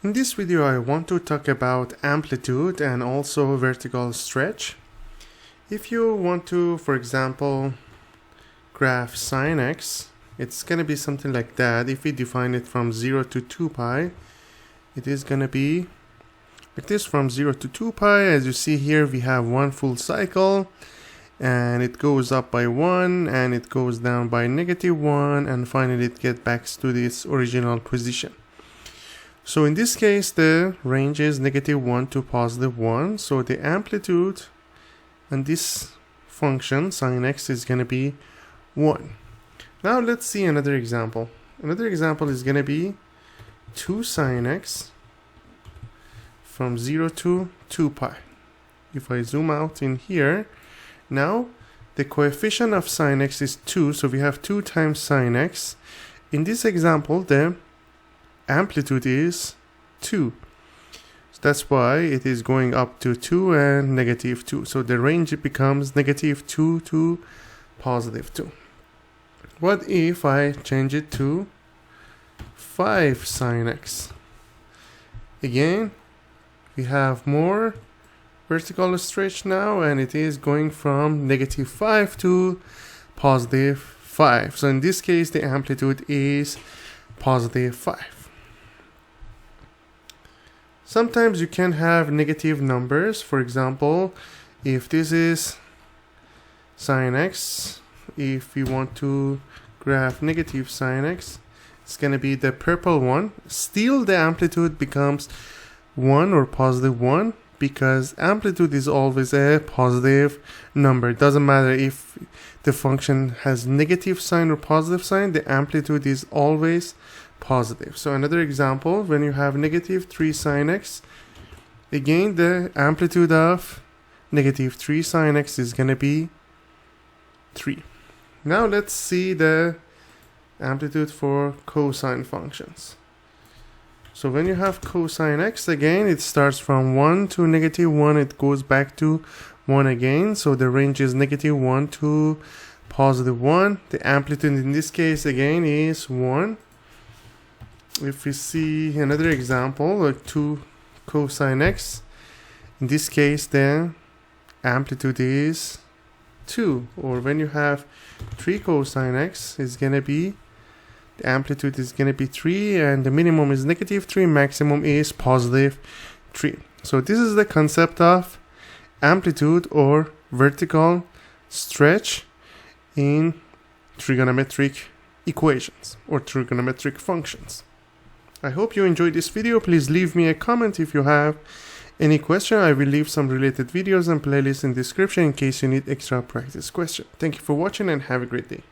In this video, I want to talk about amplitude and also vertical stretch. If you want to, for example, graph sine x, it's going to be something like that. If we define it from 0 to 2 pi, it is going to be like this from 0 to 2 pi. As you see here, we have one full cycle, and it goes up by 1, and it goes down by -1, and finally it gets back to its original position. So in this case, the range is -1 to +1. So the amplitude and this function, sine x, is going to be 1. Now let's see another example. Another example is going to be 2 sine x from 0 to 2 pi. If I zoom out in here, now the coefficient of sine x is 2, so we have 2 times sine x. In this example, the amplitude is 2. So that's why it is going up to 2 and -2. So the range becomes -2 to +2. What if I change it to 5 sine x? Again, we have more vertical stretch now, and it is going from -5 to +5. So in this case, the amplitude is +5. Sometimes you can have negative numbers. For example, if this is sine x, if we want to graph negative sine x, it's going to be the purple one. Still, the amplitude becomes 1 or +1, because amplitude is always a positive number. It doesn't matter if the function has negative sign or positive sign, the amplitude is always positive. So another example, when you have -3 sine x, again the amplitude of -3 sine x is going to be 3. Now let's see the amplitude for cosine functions. So when you have cosine x, again it starts from 1 to -1, it goes back to 1 again, so the range is -1 to +1. The amplitude in this case again is 1. If we see another example, like 2 cosine x, in this case the amplitude is 2. Or when you have 3 cosine x, it's gonna be, the amplitude is gonna be 3, and the minimum is -3, maximum is +3. So this is the concept of amplitude or vertical stretch in trigonometric equations or trigonometric functions. I hope you enjoyed this video. Please leave me a comment if you have any question. I will leave some related videos and playlists in the description in case you need extra practice question. Thank you for watching and have a great day.